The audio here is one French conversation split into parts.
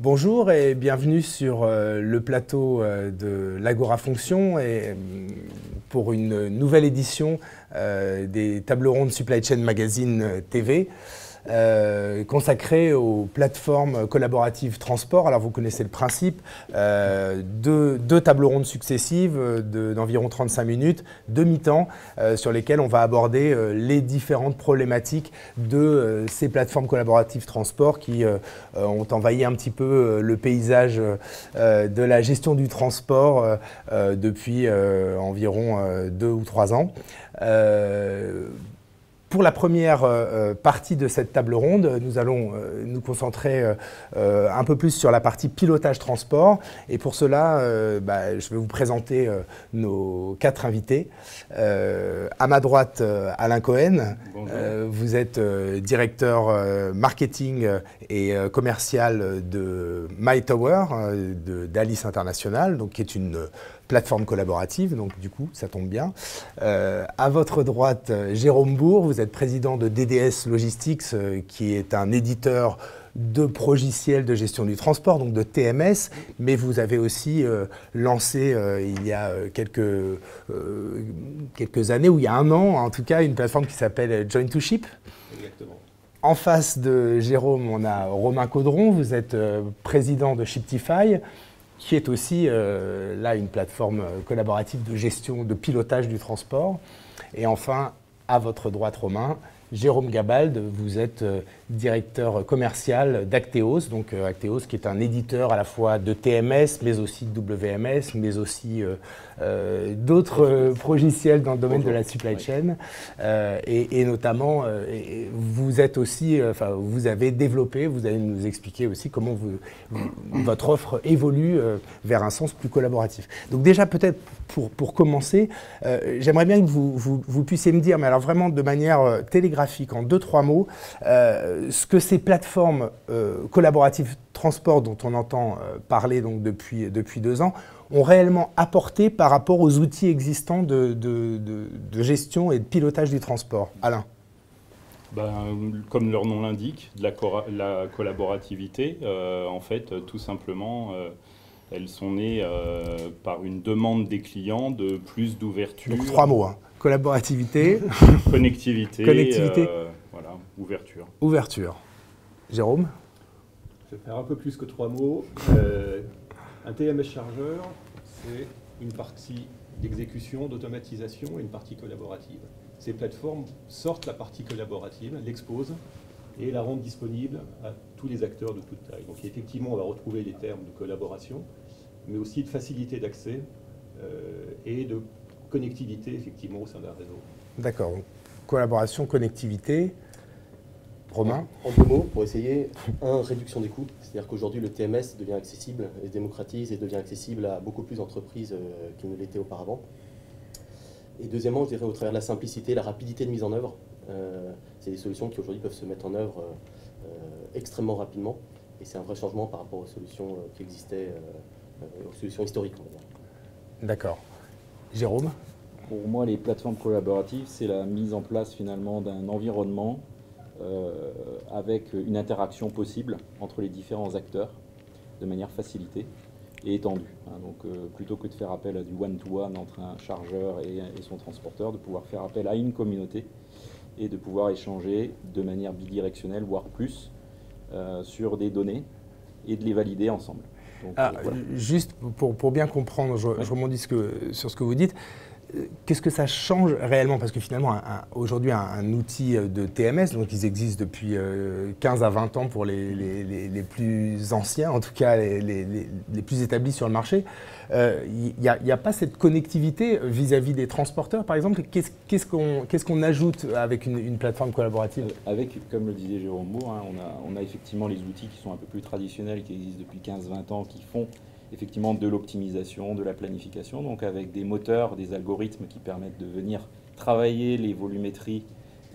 Bonjour et bienvenue sur le plateau de l'Agora Fonction et pour une nouvelle édition des tables rondes Supply Chain Magazine TV consacrée aux plateformes collaboratives transport. Alors vous connaissez le principe, deux tables rondes successives d'environ 35 minutes, mi-temps, sur lesquelles on va aborder les différentes problématiques de ces plateformes collaboratives transport qui ont envahi un petit peu le paysage de la gestion du transport depuis environ 2 ou 3 ans. Pour la première partie de cette table ronde, nous allons nous concentrer un peu plus sur la partie pilotage transport. Et pour cela, je vais vous présenter nos 4 invités. À ma droite, Alain Cohen. Vous êtes directeur marketing et commercial de MyTower, d'Alice International, donc, qui est une plateforme collaborative, donc du coup, ça tombe bien. À votre droite, Jérôme Bourg, vous êtes président de DDS Logistics, qui est un éditeur de progiciels de gestion du transport, donc de TMS, mais vous avez aussi lancé il y a quelques années, ou il y a 1 an en tout cas, une plateforme qui s'appelle Join2Ship. Exactement. En face de Jérôme, on a Romain Caudron, vous êtes président de Shiptify, qui est aussi là une plateforme collaborative de gestion, de pilotage du transport. Et enfin, à votre droite, Romain, Jérôme Gabald, vous êtes directeur commercial d'Acteos, donc Acteos qui est un éditeur à la fois de TMS, mais aussi de WMS, mais aussi d'autres progiciels dans le domaine de la supply chain. Et notamment, vous êtes aussi, vous avez développé, vous allez nous expliquer aussi comment votre offre évolue vers un sens plus collaboratif. Donc déjà, peut-être pour commencer, j'aimerais bien que vous puissiez me dire, mais alors vraiment de manière télégraphique, en 2-3 mots, ce que ces plateformes collaboratives transport dont on entend parler donc depuis 2 ans ont réellement apporté par rapport aux outils existants de gestion et de pilotage du transport. Alain. Comme leur nom l'indique, de la collaborativité, en fait, tout simplement, elles sont nées par une demande des clients de plus d'ouverture. Donc 3 mots, hein. Collaborativité, connectivité, voilà, ouverture. Ouverture. Jérôme? Je vais faire un peu plus que 3 mots. Un TMS chargeur, c'est une partie d'exécution, d'automatisation et une partie collaborative. Ces plateformes sortent la partie collaborative, l'exposent et la rendent disponible à tous les acteurs de toute taille. Donc effectivement, on va retrouver les termes de collaboration, mais aussi de facilité d'accès et de connectivité effectivement au sein d'un réseau. D'accord. Collaboration, connectivité. Romain? En 2 mots, pour essayer, réduction des coûts. C'est-à-dire qu'aujourd'hui, le TMS devient accessible et se démocratise et devient accessible à beaucoup plus d'entreprises qu'il ne l'était auparavant. Et deuxièmement, je dirais au travers de la simplicité, la rapidité de mise en œuvre. C'est des solutions qui aujourd'hui peuvent se mettre en œuvre extrêmement rapidement. Et c'est un vrai changement par rapport aux solutions qui existaient, aux solutions historiques, on va dire. D'accord. Jérôme? Pour moi, les plateformes collaboratives, c'est la mise en place finalement d'un environnement avec une interaction possible entre les différents acteurs de manière facilitée et étendue. Donc plutôt que de faire appel à du one-to-one entre un chargeur et son transporteur, de pouvoir faire appel à une communauté et de pouvoir échanger de manière bidirectionnelle, voire plus, sur des données et de les valider ensemble. Donc, voilà. Juste pour bien comprendre, je rebondis sur ce que vous dites. Qu'est-ce que ça change réellement? Parce que finalement, aujourd'hui, un outil de TMS, donc ils existent depuis 15 à 20 ans pour les plus anciens, en tout cas les plus établis sur le marché. Il n'y a pas cette connectivité vis-à-vis des transporteurs, par exemple. Qu'est-ce qu'on ajoute avec une plateforme collaborative? Avec, comme le disait Jérôme Bourg, on a effectivement les outils qui sont un peu plus traditionnels, qui existent depuis 15-20 ans, qui font effectivement de l'optimisation, de la planification, donc avec des moteurs, des algorithmes qui permettent de venir travailler les volumétries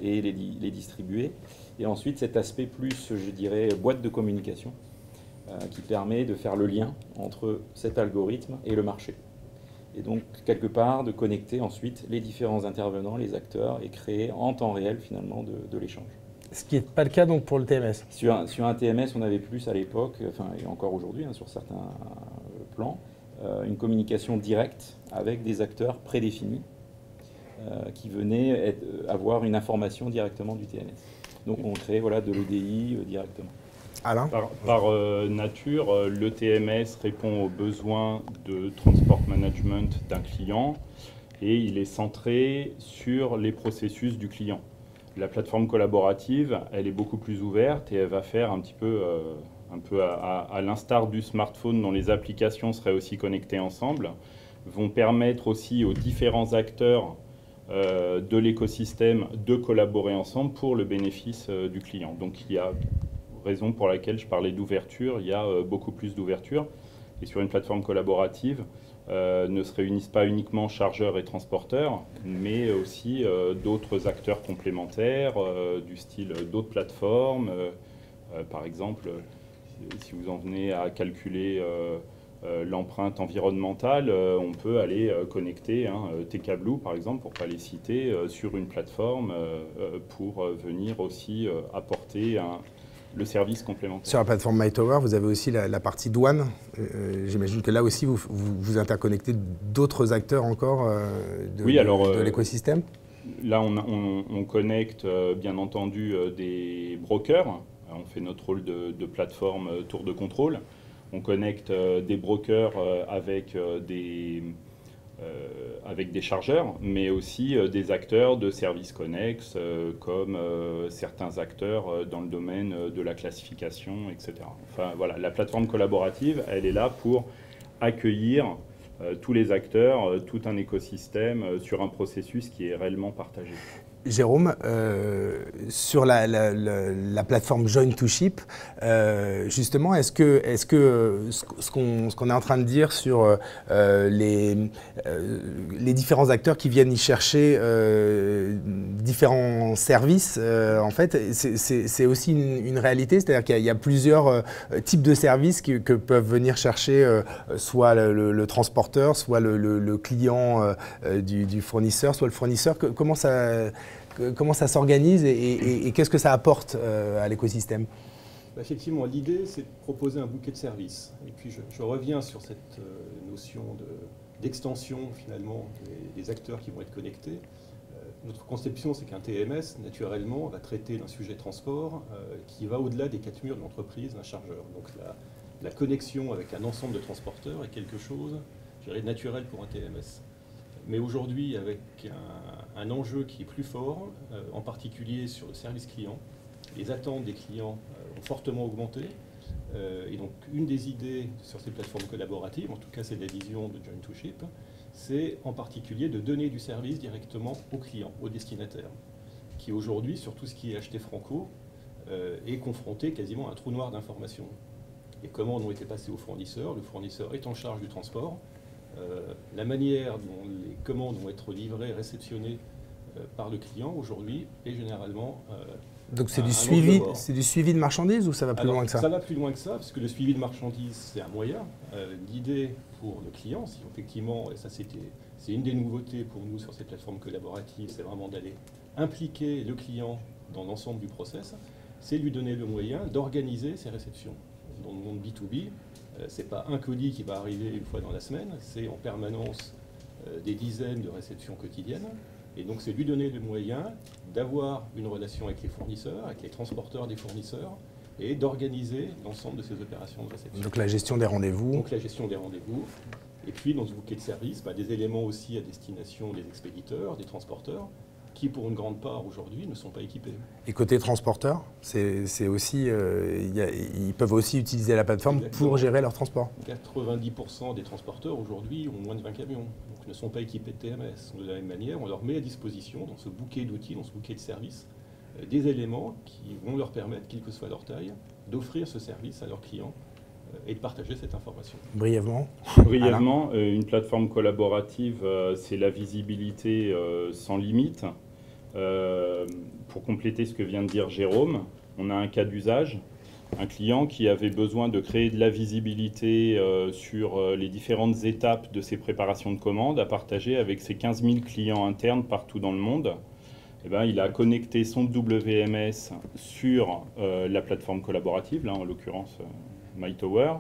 et les distribuer. Et ensuite, cet aspect plus, je dirais, boîte de communication, qui permet de faire le lien entre cet algorithme et le marché. Et donc, quelque part, de connecter ensuite les différents intervenants, les acteurs, et créer en temps réel, finalement, de l'échange. Ce qui n'est pas le cas donc pour le TMS. Sur un TMS, on avait plus à l'époque, enfin et encore aujourd'hui sur certains plans, une communication directe avec des acteurs prédéfinis qui venaient avoir une information directement du TMS. Donc on crée de l'EDI directement. Alain ? Par nature, le TMS répond aux besoins de transport management d'un client et il est centré sur les processus du client. La plateforme collaborative, elle est beaucoup plus ouverte et elle va faire un peu à l'instar du smartphone dont les applications seraient aussi connectées ensemble, vont permettre aussi aux différents acteurs de l'écosystème de collaborer ensemble pour le bénéfice du client. Donc il y a raison pour laquelle je parlais d'ouverture, il y a beaucoup plus d'ouverture. Et sur une plateforme collaborative, ne se réunissent pas uniquement chargeurs et transporteurs, mais aussi d'autres acteurs complémentaires, du style d'autres plateformes. Par exemple, si vous en venez à calculer l'empreinte environnementale, on peut aller connecter TK Blue, par exemple, pour ne pas les citer, sur une plateforme pour venir aussi apporter le service complémentaire. Sur la plateforme MyTower, vous avez aussi la partie douane. J'imagine que là aussi, vous interconnectez d'autres acteurs encore de l'écosystème. Là, on connecte bien entendu des brokers. On fait notre rôle de plateforme tour de contrôle. On connecte des brokers avec des chargeurs, mais aussi des acteurs de services connexes, comme certains acteurs dans le domaine de la classification, etc. Enfin, voilà, la plateforme collaborative, elle est là pour accueillir tous les acteurs, tout un écosystème sur un processus qui est réellement partagé. Jérôme, sur la plateforme Join2Ship, justement, est-ce que ce qu'on est en train de dire sur les différents acteurs qui viennent y chercher différents services, en fait, c'est aussi une réalité, c'est-à-dire qu'il y a plusieurs types de services que peuvent venir chercher soit le transporteur, soit le client du fournisseur, soit le fournisseur. Comment ça s'organise et qu'est-ce que ça apporte à l'écosystème ? Effectivement, l'idée, c'est de proposer un bouquet de services. Et puis, je reviens sur cette notion d'extension, finalement, des acteurs qui vont être connectés. Notre conception, c'est qu'un TMS, naturellement, va traiter d'un sujet transport qui va au-delà des 4 murs de l'entreprise d'un chargeur. Donc, la connexion avec un ensemble de transporteurs est quelque chose, je dirais, naturel pour un TMS. Mais aujourd'hui, avec un enjeu qui est plus fort, en particulier sur le service client, les attentes des clients ont fortement augmenté. Et donc, une des idées sur ces plateformes collaboratives, en tout cas c'est la vision de Join2Ship, c'est en particulier de donner du service directement aux clients, aux destinataires, qui aujourd'hui, sur tout ce qui est acheté franco, est confronté quasiment à un trou noir d'informations. Les commandes ont été passées au fournisseur, le fournisseur est en charge du transport. La manière dont les commandes vont être livrées, réceptionnées par le client aujourd'hui est généralement... Donc c'est du suivi de marchandises ou ça va plus loin que ça ? Ça va plus loin que ça, parce que le suivi de marchandises, c'est un moyen. L'idée pour le client, si effectivement, et ça c'est une des nouveautés pour nous sur ces plateformes collaboratives, c'est vraiment d'aller impliquer le client dans l'ensemble du process, c'est lui donner le moyen d'organiser ses réceptions. Dans le monde B2B, ce n'est pas un colis qui va arriver une fois dans la semaine, c'est en permanence des dizaines de réceptions quotidiennes. Et donc c'est lui donner le moyen d'avoir une relation avec les fournisseurs, avec les transporteurs des fournisseurs, et d'organiser l'ensemble de ces opérations de réception. Donc la gestion des rendez-vous. Donc la gestion des rendez-vous. Et puis dans ce bouquet de services, des éléments aussi à destination des expéditeurs, des transporteurs, qui pour une grande part aujourd'hui ne sont pas équipés. Et côté transporteur, c'est aussi, ils peuvent aussi utiliser la plateforme pour gérer leur transport. 90% des transporteurs aujourd'hui ont moins de 20 camions, donc ne sont pas équipés de TMS. De la même manière, on leur met à disposition dans ce bouquet d'outils, dans ce bouquet de services, des éléments qui vont leur permettre, quelle que soit leur taille, d'offrir ce service à leurs clients et de partager cette information. Brièvement. Brièvement, une plateforme collaborative, c'est la visibilité sans limite. Pour compléter ce que vient de dire Jérôme, on a un cas d'usage, un client qui avait besoin de créer de la visibilité sur les différentes étapes de ses préparations de commandes à partager avec ses 15 000 clients internes partout dans le monde. eh ben, il a connecté son WMS sur la plateforme collaborative, là en l'occurrence MyTower,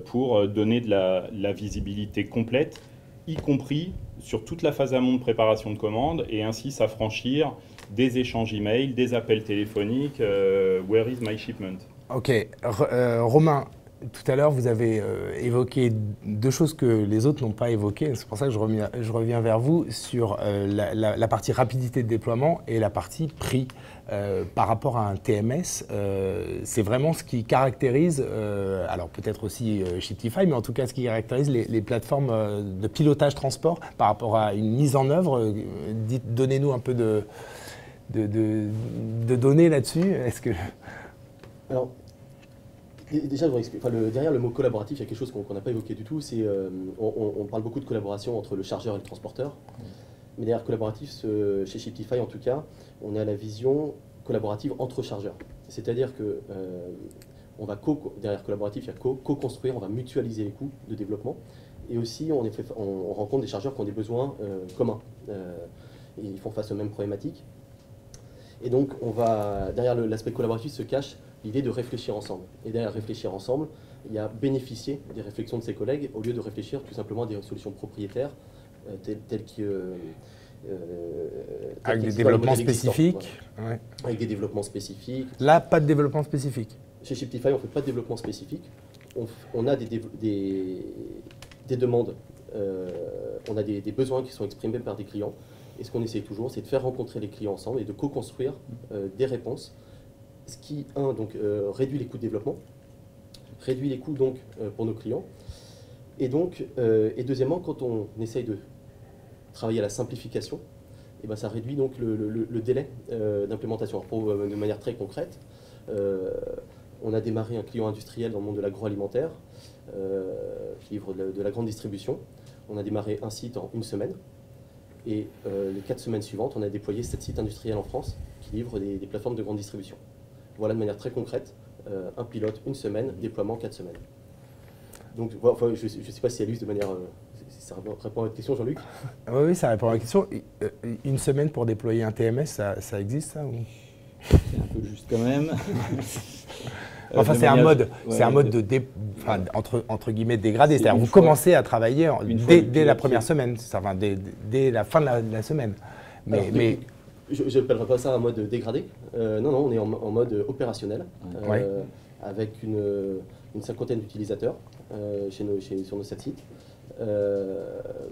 pour donner de la visibilité complète, y compris sur toute la phase amont de préparation de commande, et ainsi s'affranchir des échanges email, des appels téléphoniques, where is my shipment? Ok, Romain, tout à l'heure vous avez évoqué deux choses que les autres n'ont pas évoquées, c'est pour ça que je reviens vers vous sur la partie rapidité de déploiement et la partie prix. Par rapport à un TMS, c'est vraiment ce qui caractérise, alors peut-être aussi Shiptify, mais en tout cas ce qui caractérise les plateformes de pilotage transport par rapport à une mise en œuvre. Donnez-nous un peu de données là-dessus. Est-ce que... Alors, déjà, je vous explique. Enfin, derrière le mot collaboratif, il y a quelque chose qu'on n'a pas évoqué du tout. C'est, on parle beaucoup de collaboration entre le chargeur et le transporteur. Mais derrière collaboratif, chez Shiptify en tout cas, on a la vision collaborative entre chargeurs. C'est-à-dire que derrière collaboratif, il y a co-construire, on va mutualiser les coûts de développement. Et aussi, on rencontre des chargeurs qui ont des besoins communs. Et ils font face aux mêmes problématiques. Et donc, derrière l'aspect collaboratif se cache l'idée de réfléchir ensemble. Et derrière réfléchir ensemble, il y a bénéficier des réflexions de ses collègues au lieu de réfléchir tout simplement à des solutions propriétaires telles que... avec des développements spécifiques. Voilà. Ouais. Avec des développements spécifiques. Là, pas de développement spécifique. Chez Shiptify, on ne fait pas de développement spécifique. On a des demandes, on a des besoins qui sont exprimés par des clients. Et ce qu'on essaie toujours, c'est de faire rencontrer les clients ensemble et de co-construire des réponses. Ce qui, donc, réduit les coûts de développement, réduit les coûts donc, pour nos clients. Et deuxièmement, quand on essaye de travailler à la simplification, et ben ça réduit donc le délai d'implémentation. De manière très concrète, on a démarré un client industriel dans le monde de l'agroalimentaire qui livre de la grande distribution. On a démarré un site en 1 semaine et les 4 semaines suivantes, on a déployé 7 sites industriels en France qui livrent des plateformes de grande distribution. Voilà de manière très concrète, un pilote 1 semaine, déploiement 4 semaines. Donc enfin, je ne sais pas si elle illustre de manière... ça répond à votre question, Jean-Luc? Oui, ça répond à la question. 1 semaine pour déployer un TMS, ça existe, ça ou... C'est un peu juste quand même. Enfin, c'est un mode, entre guillemets dégradé. C'est-à-dire vous commencez à travailler dès la première semaine, enfin, dès la fin de la semaine. Mais je n'appellerai pas ça un mode dégradé. Non, on est en mode opérationnel, avec une cinquantaine d'utilisateurs sur nos 7 sites.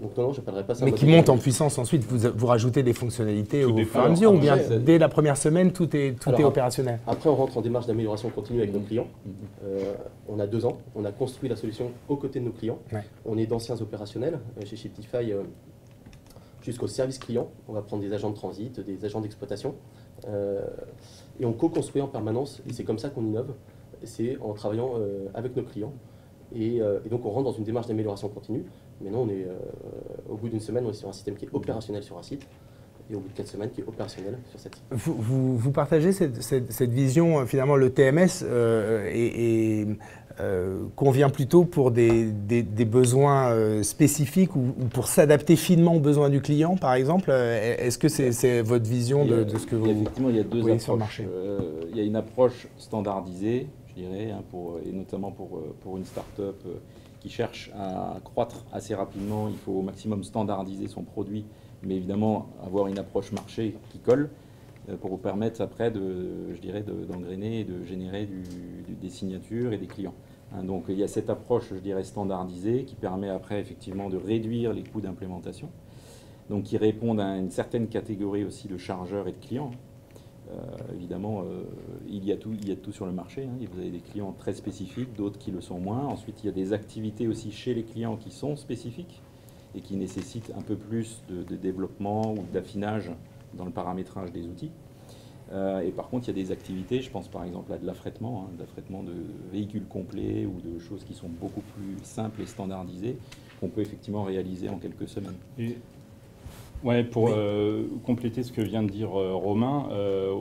Donc non, je n'appellerai pas ça. Mais qui monte en puissance ensuite, vous rajoutez des fonctionnalités au fur et à mesure, ou bien dès la première semaine, tout est opérationnel? Après, on rentre en démarche d'amélioration continue avec nos clients. On a 2 ans, on a construit la solution aux côtés de nos clients. Ouais. On est d'anciens opérationnels. Chez Shiptify, jusqu'au service client, on va prendre des agents de transit, des agents d'exploitation. Et on co-construit en permanence, et c'est comme ça qu'on innove, c'est en travaillant avec nos clients. Et donc on rentre dans une démarche d'amélioration continue. Maintenant, on est, au bout d'1 semaine, on est sur un système qui est opérationnel sur un site, et au bout de 4 semaines, qui est opérationnel sur 7 sites. Vous partagez cette vision, finalement, le TMS convient plutôt pour des besoins spécifiques ou pour s'adapter finement aux besoins du client, par exemple. Est-ce que c'est votre vision de ce que vous voyez effectivement, il y a deux approches sur le marché? Il y a une approche standardisée, je dirais, et notamment pour une start-up qui cherche à croître assez rapidement. Il faut au maximum standardiser son produit, mais évidemment avoir une approche marché qui colle pour vous permettre après d'engrainer et de générer des signatures et des clients. Donc il y a cette approche, je dirais, standardisée qui permet après effectivement de réduire les coûts d'implémentation, donc qui répondent à une certaine catégorie aussi de chargeurs et de clients. Évidemment, il y a tout sur le marché. Vous avez des clients très spécifiques, d'autres qui le sont moins. Ensuite, il y a des activités aussi chez les clients qui sont spécifiques et qui nécessitent un peu plus de développement ou d'affinage dans le paramétrage des outils. Et par contre, il y a des activités, je pense par exemple à de l'affrètement, de véhicules complets ou de choses qui sont beaucoup plus simples et standardisées, qu'on peut effectivement réaliser en quelques semaines. Ouais, pour compléter ce que vient de dire Romain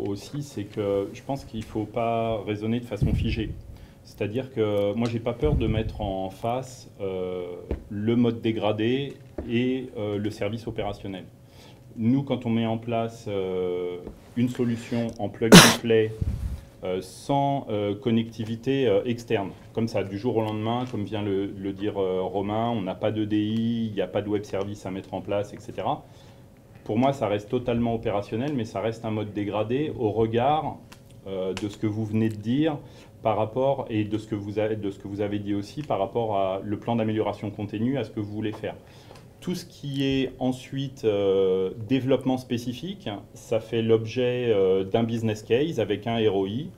aussi, c'est que je pense qu'il ne faut pas raisonner de façon figée. C'est-à-dire que moi, je n'ai pas peur de mettre en face le mode dégradé et le service opérationnel. nous, quand on met en place une solution en plug and play sans connectivité externe, comme ça, du jour au lendemain, comme vient le dire Romain, on n'a pas d'EDI, il n'y a pas de web service à mettre en place, etc. Pour moi, ça reste totalement opérationnel, mais ça reste un mode dégradé au regard de ce que vous venez de dire par rapport, et de ce que vous avez dit aussi par rapport à le plan d'amélioration continue, à ce que vous voulez faire. Tout ce qui est ensuite développement spécifique, ça fait l'objet d'un business case avec un ROI.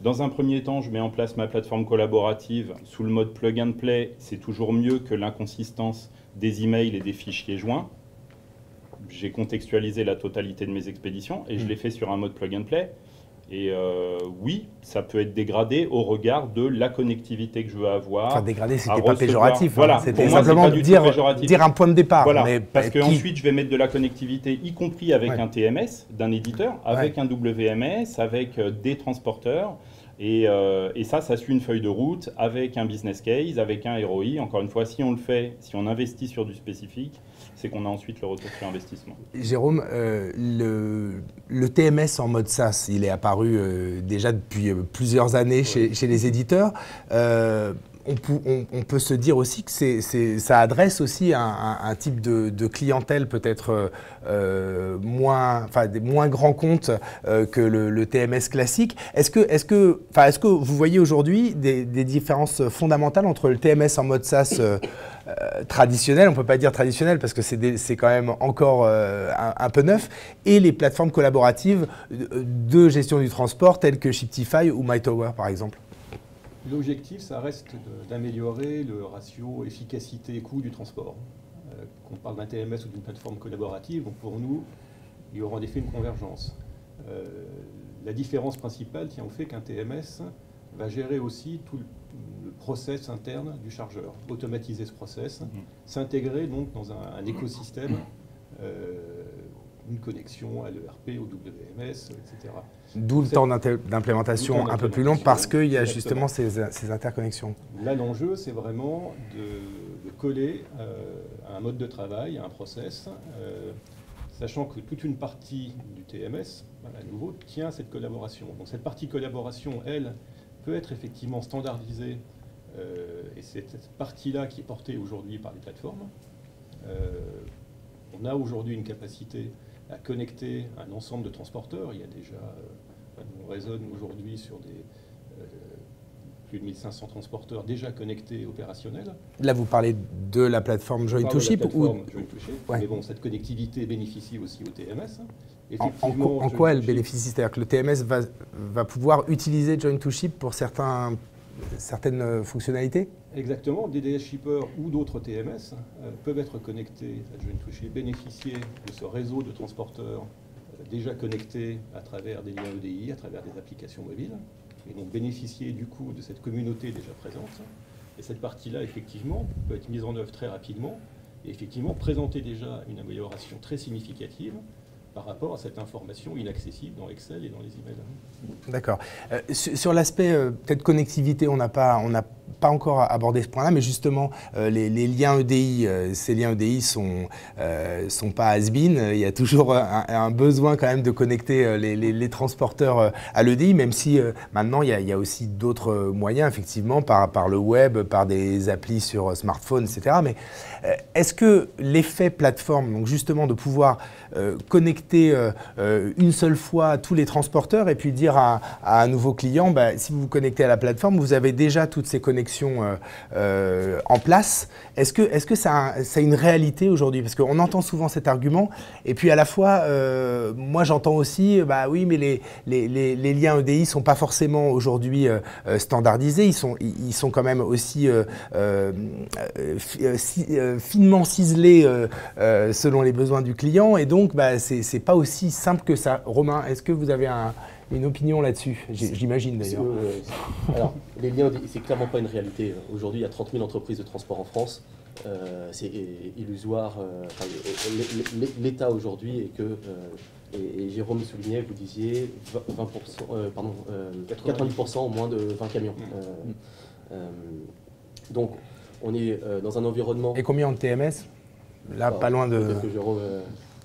Dans un premier temps, je mets en place ma plateforme collaborative sous le mode plug and play. C'est toujours mieux que l'inconsistance des emails et des fichiers joints. J'ai contextualisé la totalité de mes expéditions et je l'ai fait sur un mode plug and play. Et oui, ça peut être dégradé au regard de la connectivité que je veux avoir. Enfin, dégradé, c'était pas péjoratif. Voilà, hein. C'était simplement dire un point de départ. Voilà, mais parce qu'ensuite, je vais mettre de la connectivité, y compris avec un TMS d'un éditeur, avec un WMS, avec des transporteurs. Et ça suit une feuille de route avec un business case, avec un ROI. Encore une fois, si on le fait, si on investit sur du spécifique, c'est qu'on a ensuite le retour sur investissement. Jérôme, le TMS en mode SaaS, il est apparu déjà depuis plusieurs années chez les éditeurs. On peut se dire aussi que ça adresse aussi un type de clientèle peut-être moins grand compte que le TMS classique. Est-ce que vous voyez aujourd'hui des différences fondamentales entre le TMS en mode SaaS traditionnel, on ne peut pas dire traditionnel parce que c'est quand même encore un peu neuf, et les plateformes collaboratives de gestion du transport telles que Shiptify ou MyTower par exemple? L'objectif, ça reste d'améliorer le ratio efficacité-coût du transport. Qu'on parle d'un TMS ou d'une plateforme collaborative, donc pour nous, il y aura en effet une convergence. La différence principale tient au fait qu'un TMS va gérer aussi tout le process interne du chargeur, automatiser ce process, s'intégrer donc dans un écosystème, une connexion à l'ERP, au WMS, etc. D'où le temps d'implémentation un peu plus long parce qu'il y a justement ces interconnexions. Là, l'enjeu, c'est vraiment de coller à un mode de travail, à un process, sachant que toute une partie du TMS, à nouveau, tient à cette collaboration. Donc cette partie collaboration, elle, peut être effectivement standardisée, et c'est cette partie-là qui est portée aujourd'hui par les plateformes. On a aujourd'hui une capacité à connecter un ensemble de transporteurs. Il y a déjà, on raisonne aujourd'hui sur plus de 1500 transporteurs déjà connectés, opérationnels. Là, vous parlez de la plateforme Join2Ship Mais bon, cette connectivité bénéficie aussi au TMS. En quoi elle bénéficie? C'est-à-dire que le TMS va pouvoir utiliser Join2Ship pour certaines fonctionnalités? Exactement. DDS Shipper ou d'autres TMS peuvent être connectés à Join2Ship, bénéficier de ce réseau de transporteurs déjà connectés à travers des liens EDI, à travers des applications mobiles, et donc bénéficier du coup de cette communauté déjà présente. Et cette partie-là, effectivement, peut être mise en œuvre très rapidement et effectivement présenter déjà une amélioration très significative par rapport à cette information inaccessible dans Excel et dans les emails. D'accord. Sur l'aspect peut-être connectivité, on n'a pas encore abordé ce point-là, mais justement, les liens EDI, ces liens EDI sont pas has-been. Il y a toujours un besoin quand même de connecter les transporteurs à l'EDI, même si maintenant, il y a aussi d'autres moyens, effectivement, par le web, par des applis sur smartphone, etc. Mais est-ce que l'effet plateforme, donc justement de pouvoir connecter une seule fois tous les transporteurs et puis dire à un nouveau client, si vous vous connectez à la plateforme, vous avez déjà toutes ces connexions en place. Est-ce que ça a une réalité aujourd'hui? Parce qu'on entend souvent cet argument et puis à la fois, moi j'entends aussi, oui, mais les liens EDI ne sont pas forcément aujourd'hui standardisés, ils sont quand même aussi finement ciselés selon les besoins du client et donc c'est pas aussi simple que ça. Romain, est-ce que vous avez une opinion là-dessus? J'imagine d'ailleurs. Alors, les liens, c'est clairement pas une réalité. Aujourd'hui, il y a 30 000 entreprises de transport en France. C'est illusoire. L'état aujourd'hui est que, et Jérôme soulignait, vous disiez 90% au moins de 20 camions. Donc, on est dans un environnement... Et combien de TMS? Là, pas loin de... Peut-être que Jérôme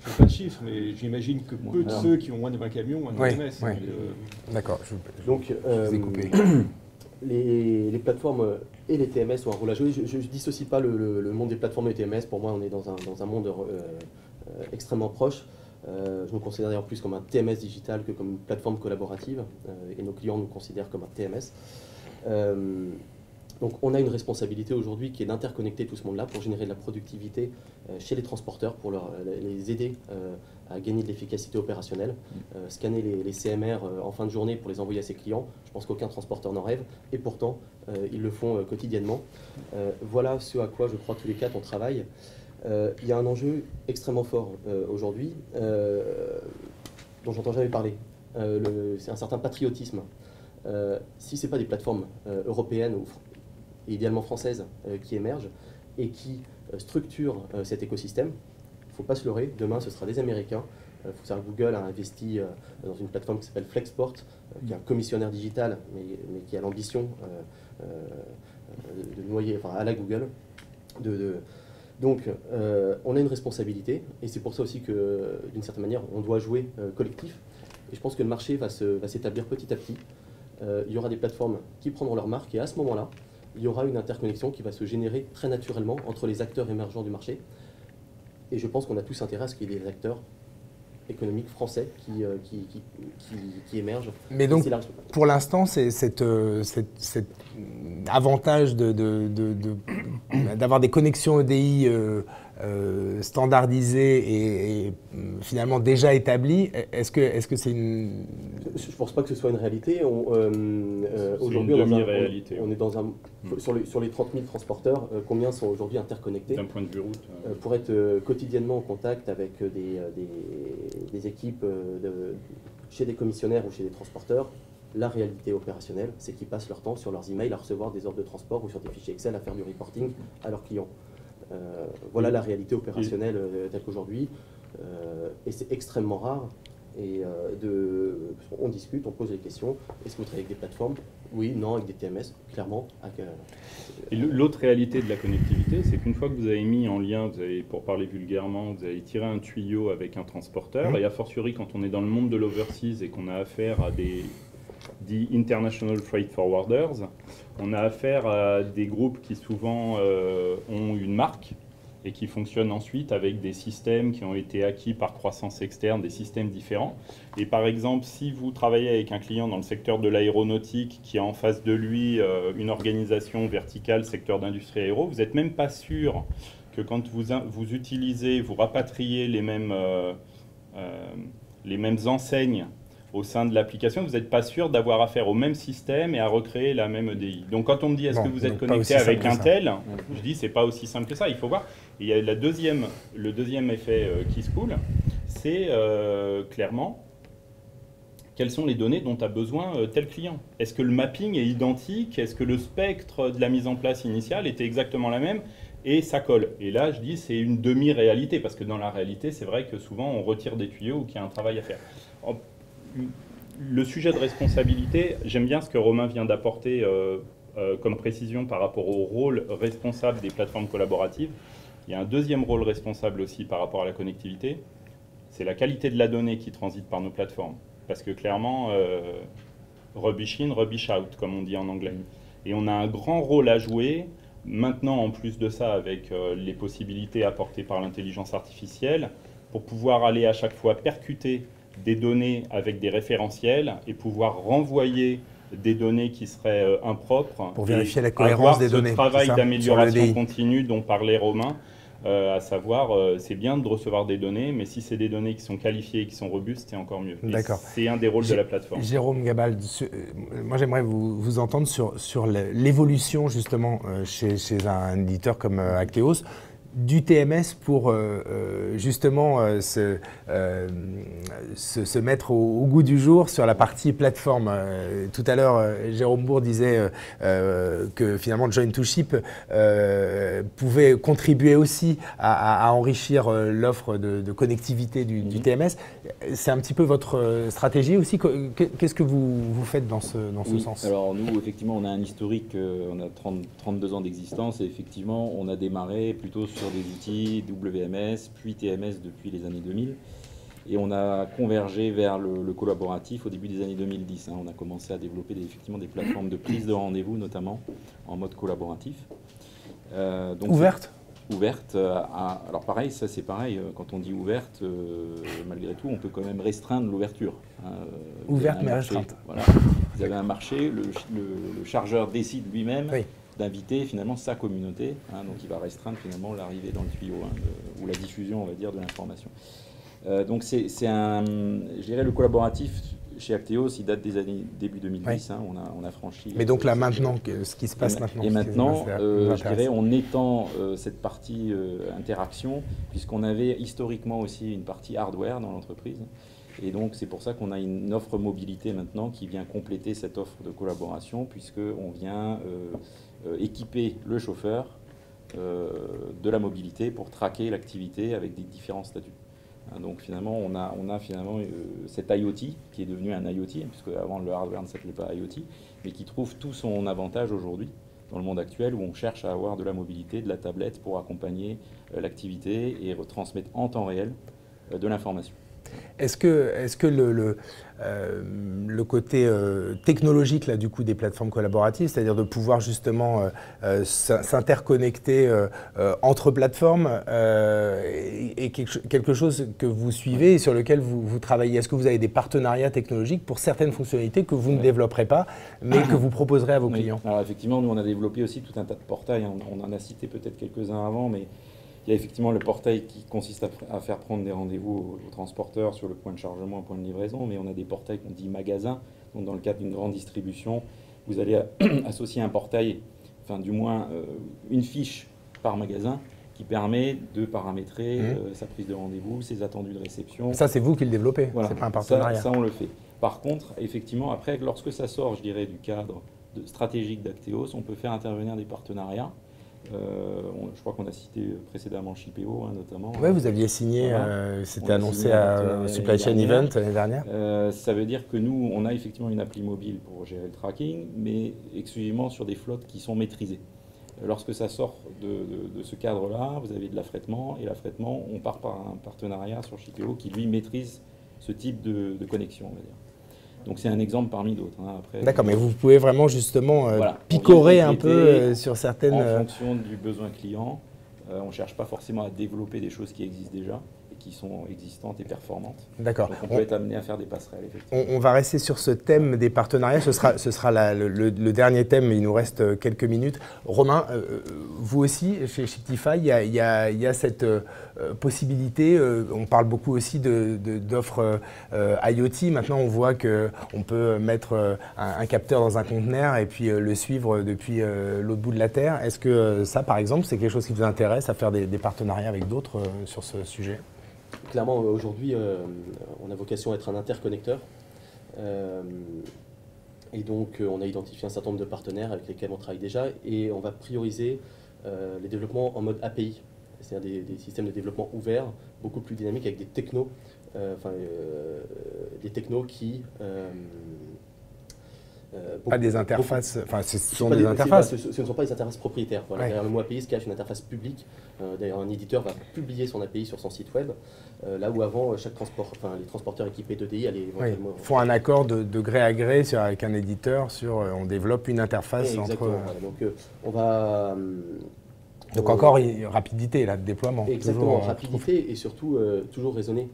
Je n'ai pas de chiffres, mais j'imagine que peu de Alors. ceux qui ont moins de 20 camions ont un Oui, TMS. oui. Donc, D'accord, Donc, je vous ai coupé. les plateformes et les TMS ont un rôle à jouer. Je ne dissocie pas le monde des plateformes et des TMS. Pour moi, on est dans un monde extrêmement proche. Je me considère d'ailleurs plus comme un TMS digital que comme une plateforme collaborative. Et nos clients nous considèrent comme un TMS. Donc on a une responsabilité aujourd'hui qui est d'interconnecter tout ce monde-là pour générer de la productivité chez les transporteurs, pour les aider à gagner de l'efficacité opérationnelle, scanner les CMR en fin de journée pour les envoyer à ses clients. Je pense qu'aucun transporteur n'en rêve, et pourtant ils le font quotidiennement. Voilà ce à quoi je crois tous les quatre on travaille. Il y a un enjeu extrêmement fort aujourd'hui, dont j'entends jamais parler. C'est un certain patriotisme. Si ce n'est pas des plateformes européennes ou idéalement françaises qui émergent et qui structurent cet écosystème, il ne faut pas se leurrer, demain ce sera des Américains. Il faut savoir que Google a investi dans une plateforme qui s'appelle Flexport, qui est un commissionnaire digital, mais qui a l'ambition de noyer, enfin à la Google. Donc on a une responsabilité, et c'est pour ça aussi que d'une certaine manière on doit jouer collectif. Et je pense que le marché va s'établir petit à petit. Il y aura des plateformes qui prendront leur marque, et à ce moment-là, il y aura une interconnexion qui va se générer très naturellement entre les acteurs émergents du marché. Et je pense qu'on a tous intérêt à ce qu'il y ait des acteurs économiques français qui émergent. Mais donc, pour l'instant, c'est cet avantage d'avoir des connexions EDI standardisées et finalement déjà établies. Est-ce que c'est une... Je ne pense pas que ce soit une réalité. Aujourd'hui, on est dans un... Sur les 30 000 transporteurs, combien sont aujourd'hui interconnectés? D'un point de vue route. Pour être quotidiennement en contact avec des équipes chez des commissionnaires ou chez des transporteurs, la réalité opérationnelle, c'est qu'ils passent leur temps sur leurs emails à recevoir des ordres de transport ou sur des fichiers Excel à faire du reporting à leurs clients. Voilà la réalité opérationnelle telle qu'aujourd'hui. Et c'est extrêmement rare. Et on discute, on pose des questions. Est-ce que vous travaillez avec des plateformes? Oui, non, avec des TMS, clairement. Et l'autre réalité de la connectivité, c'est qu'une fois que vous avez mis en lien, pour parler vulgairement, vous avez tiré un tuyau avec un transporteur, et a fortiori quand on est dans le monde de l'overseas et qu'on a affaire à des dits International Freight Forwarders, on a affaire à des groupes qui souvent ont une marque et qui fonctionnent ensuite avec des systèmes qui ont été acquis par croissance externe, des systèmes différents. Et par exemple, si vous travaillez avec un client dans le secteur de l'aéronautique qui a en face de lui une organisation verticale, secteur d'industrie aéro, vous n'êtes même pas sûr que quand vous utilisez, vous rapatriez les mêmes enseignes au sein de l'application, vous n'êtes pas sûr d'avoir affaire au même système et à recréer la même EDI. Donc quand on me dit est-ce que vous êtes connecté avec un tel, je dis c'est pas aussi simple que ça, il faut voir. Et il y a le deuxième effet qui se coule, c'est clairement quelles sont les données dont a besoin tel client. Est-ce que le mapping est identique? Est-ce que le spectre de la mise en place initiale était exactement la même? Et ça colle. Et là, je dis c'est une demi-réalité, parce que dans la réalité, c'est vrai que souvent on retire des tuyaux ou qu'il y a un travail à faire. Le sujet de responsabilité, j'aime bien ce que Romain vient d'apporter comme précision par rapport au rôle responsable des plateformes collaboratives. Il y a un deuxième rôle responsable aussi par rapport à la connectivité, c'est la qualité de la donnée qui transite par nos plateformes. Parce que clairement, rubbish in, rubbish out, comme on dit en anglais. Et on a un grand rôle à jouer, maintenant en plus de ça, avec les possibilités apportées par l'intelligence artificielle, pour pouvoir aller à chaque fois percuter des données avec des référentiels et pouvoir renvoyer des données qui seraient impropres. Pour vérifier la cohérence des données. Ce travail d'amélioration continue dont parlait Romain, à savoir, c'est bien de recevoir des données, mais si c'est des données qui sont qualifiées et qui sont robustes, c'est encore mieux. C'est un des rôles de la plateforme. Jérôme Gabal, moi j'aimerais vous entendre sur l'évolution justement chez un éditeur comme Acteos, du TMS pour justement se mettre au goût du jour sur la partie plateforme. Tout à l'heure, Jérôme Bourg disait que finalement Join2Ship pouvait contribuer aussi à enrichir l'offre de connectivité du TMS. C'est un petit peu votre stratégie aussi. Qu'est-ce que vous faites dans ce sens? Alors nous, effectivement, on a un historique, on a 32 ans d'existence et effectivement, on a démarré plutôt sur sur des outils WMS, puis TMS depuis les années 2000. Et on a convergé vers le collaboratif au début des années 2010. On a commencé à développer effectivement des plateformes de prise de rendez-vous, notamment en mode collaboratif. Ouverte ? Ouverte. Alors pareil, ça c'est pareil, quand on dit ouverte, malgré tout, on peut quand même restreindre l'ouverture. Ouverte mais restreinte. Voilà. Vous avez un marché, le chargeur décide lui-même d'inviter finalement sa communauté, donc il va restreindre finalement l'arrivée dans le tuyau, ou la diffusion, on va dire, de l'information. Donc je dirais le collaboratif chez Acteos, il date des années début 2010, on a franchi... Mais donc là maintenant, ce qui se passe maintenant... Et maintenant, je dirais, on étend cette partie interaction, puisqu'on avait historiquement aussi une partie hardware dans l'entreprise. Et donc c'est pour ça qu'on a une offre mobilité maintenant qui vient compléter cette offre de collaboration, puisqu'on vient équiper le chauffeur de la mobilité pour traquer l'activité avec des différents statuts. Donc finalement, on a finalement cet IoT qui est devenu un IoT, puisque avant le hardware ne s'appelait pas IoT, mais qui trouve tout son avantage aujourd'hui dans le monde actuel où on cherche à avoir de la mobilité, de la tablette pour accompagner l'activité et retransmettre en temps réel de l'information. Est-ce que le côté technologique là, du coup, des plateformes collaboratives, c'est-à-dire de pouvoir justement s'interconnecter entre plateformes, est quelque chose que vous suivez et sur lequel vous travaillez? Est-ce que vous avez des partenariats technologiques pour certaines fonctionnalités que vous ne développerez pas, mais que vous proposerez à vos clients? Alors effectivement, nous on a développé aussi tout un tas de portails, on en a cité peut-être quelques-uns avant, mais il y a effectivement le portail qui consiste à faire prendre des rendez-vous aux transporteurs sur le point de chargement, un point de livraison, mais on a des portails qu'on dit magasins. Donc dans le cadre d'une grande distribution, vous allez associer un portail, enfin du moins une fiche par magasin qui permet de paramétrer sa prise de rendez-vous, ses attendus de réception. Ça, c'est vous qui le développez, voilà. C'est pas un partenariat. Ça, on le fait. Par contre, effectivement, après, lorsque ça sort, je dirais, du cadre stratégique d'Acteos, on peut faire intervenir des partenariats. Je crois qu'on a cité précédemment Shipeo, notamment. Oui, vous aviez signé, c'était annoncé à Supply Chain Event l'année dernière. Ça veut dire que nous, on a effectivement une appli mobile pour gérer le tracking, mais exclusivement sur des flottes qui sont maîtrisées. Lorsque ça sort de ce cadre-là, vous avez de l'affrètement, et l'affrètement, on part par un partenariat sur Shipeo qui, lui, maîtrise ce type de connexion, on va dire. Donc c'est un exemple parmi d'autres. D'accord, mais vous pouvez vraiment justement picorer un peu sur certaines... En fonction du besoin client, on ne cherche pas forcément à développer des choses qui existent déjà et qui sont existantes et performantes. D'accord. Donc on peut être amené à faire des passerelles, effectivement. On va rester sur ce thème des partenariats. Ce sera le dernier thème, mais il nous reste quelques minutes. Romain, vous aussi, chez Shiptify, il y a cette possibilité. On parle beaucoup aussi d'offres IoT. Maintenant, on voit qu'on peut mettre un capteur dans un conteneur et puis le suivre depuis l'autre bout de la Terre. Est-ce que ça, par exemple, c'est quelque chose qui vous intéresse à faire des partenariats avec d'autres sur ce sujet? Clairement, aujourd'hui, on a vocation à être un interconnecteur. Et donc, on a identifié un certain nombre de partenaires avec lesquels on travaille déjà. Et on va prioriser les développements en mode API, c'est-à-dire des systèmes de développement ouverts, beaucoup plus dynamiques, avec des technos, qui... pas des interfaces, enfin ce sont des interfaces. Ce ne sont pas des interfaces propriétaires. Voilà. Derrière le mot API se cache une interface publique. D'ailleurs, un éditeur va publier son API sur son site web, là où avant, les transporteurs équipés d'EDI allaient éventuellement... font un accord de gré à gré avec un éditeur on développe une interface exactement, entre... Voilà. Donc, on va... Donc encore rapidité là, de déploiement. Exactement, toujours, rapidité et surtout toujours raisonner.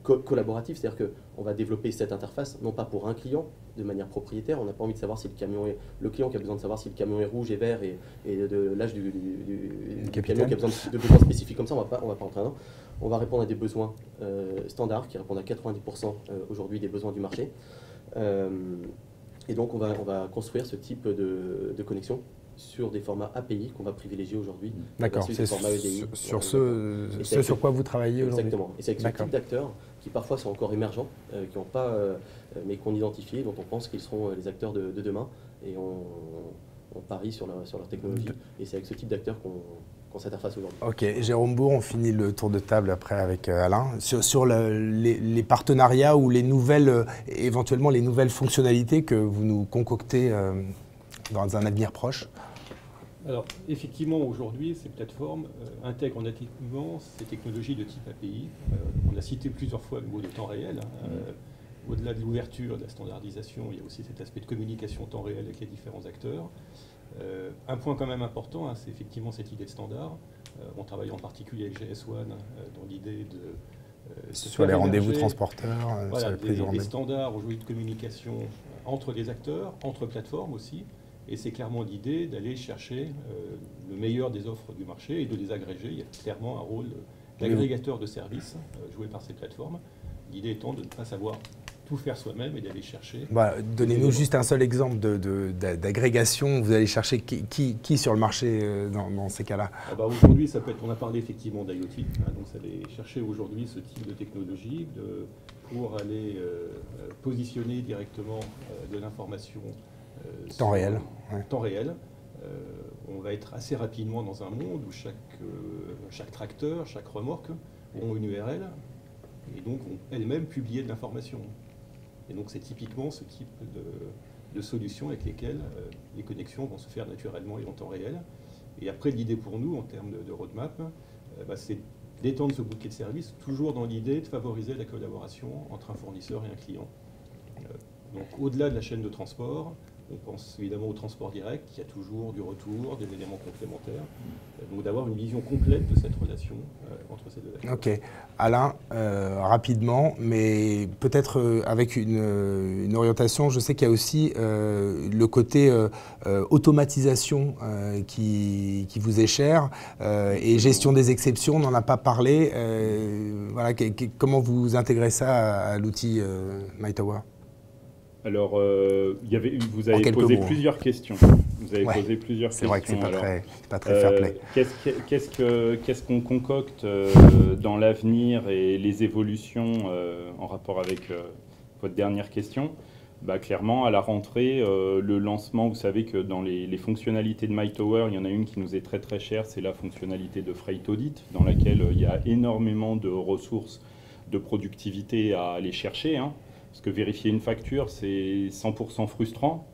Collaboratif, c'est-à-dire qu'on va développer cette interface, non pas pour un client, de manière propriétaire, on n'a pas envie de savoir si le camion est... Le client qui a besoin de savoir si le camion est rouge et vert et de l'âge du camion qui a besoin de besoins spécifiques comme ça, on va pas rentrer dedans. On va répondre à des besoins standards qui répondent à 90% aujourd'hui des besoins du marché. Et donc on va construire ce type de connexion sur des formats API qu'on va privilégier aujourd'hui. D'accord, c'est sur ce sur quoi vous travaillez aujourd'hui. Exactement, et c'est avec ce type d'acteurs qui parfois sont encore émergents, qui n'ont pas, mais qu'on identifie, dont on pense qu'ils seront les acteurs de demain, et on parie sur leur technologie, et c'est avec ce type d'acteurs qu'on s'interface aujourd'hui. Ok, Jérôme Bourg, on finit le tour de table après avec Alain. Sur les partenariats ou éventuellement les nouvelles fonctionnalités que vous nous concoctez dans un avenir proche. Alors, effectivement, aujourd'hui, ces plateformes intègrent nativement ces technologies de type API. On a cité plusieurs fois le mot de temps réel. Au-delà de l'ouverture, de la standardisation, il y a aussi cet aspect de communication en temps réel avec les différents acteurs. Un point quand même important, c'est effectivement cette idée de standard. On travaille en particulier avec GS1 dans l'idée de sur les rendez-vous transporteurs, voilà, sur les prises de rendez-vous. des standards aujourd'hui de communication entre les acteurs, entre plateformes aussi. Et c'est clairement l'idée d'aller chercher le meilleur des offres du marché et de les agréger. Il y a clairement un rôle d'agrégateur de services joué par ces plateformes. L'idée étant de ne pas savoir tout faire soi-même et d'aller chercher. Donnez-nous juste un seul exemple d'agrégation. Vous allez chercher qui sur le marché dans ces cas-là? Aujourd'hui, ça peut être, on a parlé effectivement d'IoT, donc ça aller chercher aujourd'hui ce type de technologie pour aller positionner directement de l'information temps réel. Ouais. Temps réel. On va être assez rapidement dans un monde où chaque tracteur, chaque remorque ont une URL et donc vont elles-mêmes publier de l'information. Et donc c'est typiquement ce type de solutions avec lesquelles les connexions vont se faire naturellement et en temps réel. Et après, l'idée pour nous, en termes de roadmap, c'est d'étendre ce bouquet de services, toujours dans l'idée de favoriser la collaboration entre un fournisseur et un client. Donc au-delà de la chaîne de transport, on pense évidemment au transport direct, qui a toujours du retour, des éléments complémentaires. Donc d'avoir une vision complète de cette relation entre ces deux acteurs. Ok. Alain, rapidement, mais peut-être avec une orientation, je sais qu'il y a aussi le côté automatisation qui vous est cher et gestion des exceptions, on n'en a pas parlé. Voilà, comment vous intégrez ça à l'outil MyTower? Alors, vous avez posé plusieurs questions. Vous avez posé plusieurs questions. C'est vrai que c'est pas très fair play. Qu'est-ce qu'on concocte dans l'avenir et les évolutions en rapport avec votre dernière question? Clairement, à la rentrée, le lancement, vous savez que dans les fonctionnalités de MyTower, il y en a une qui nous est très très chère, c'est la fonctionnalité de Freight Audit, dans laquelle il y a énormément de ressources de productivité à aller chercher. Parce que vérifier une facture, c'est 100% frustrant.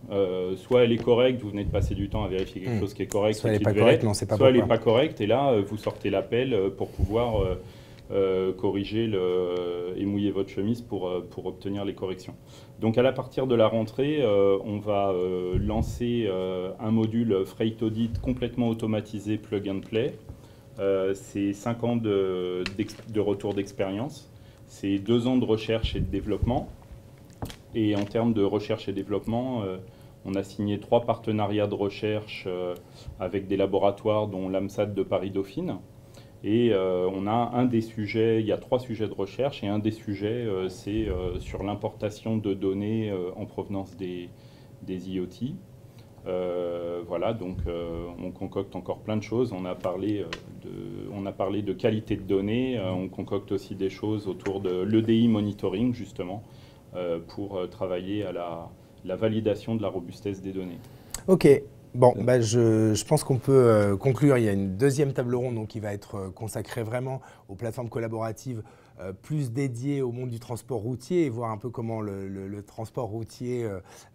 Soit elle est correcte, vous venez de passer du temps à vérifier quelque chose qui est correct. Soit elle n'est pas correcte, non, c'est pas soit elle n'est pas correcte, et là, vous sortez l'appel pour pouvoir corriger et mouiller votre chemise pour obtenir les corrections. Donc à partir de la rentrée, on va lancer un module Freight Audit complètement automatisé, plug and play. C'est 5 ans de retour d'expérience. C'est 2 ans de recherche et de développement. Et en termes de recherche et développement, on a signé 3 partenariats de recherche avec des laboratoires, dont l'AMSAT de Paris-Dauphine. Et on a un des sujets, il y a 3 sujets de recherche, et un des sujets, c'est sur l'importation de données en provenance des IoT. Voilà, donc on concocte encore plein de choses. On a parlé de qualité de données, on concocte aussi des choses autour de l'EDI monitoring, justement, pour travailler à la validation de la robustesse des données. Ok. Bon, je pense qu'on peut conclure. Il y a une deuxième table ronde donc, qui va être consacrée vraiment aux plateformes collaboratives plus dédiées au monde du transport routier et voir un peu comment le transport routier,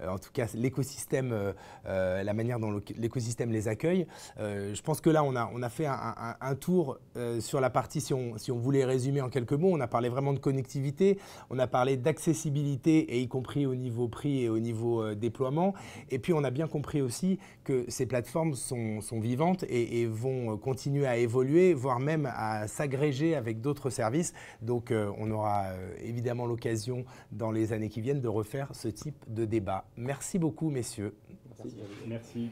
en tout cas l'écosystème, la manière dont l'écosystème les accueille. Je pense que là, on a fait un tour sur la partie, si on voulait résumer en quelques mots, on a parlé vraiment de connectivité, on a parlé d'accessibilité, et y compris au niveau prix et au niveau déploiement. Et puis, on a bien compris aussi que ces plateformes sont vivantes et vont continuer à évoluer, voire même à s'agréger avec d'autres services. Donc, on aura évidemment l'occasion dans les années qui viennent de refaire ce type de débat. Merci beaucoup, messieurs. Merci.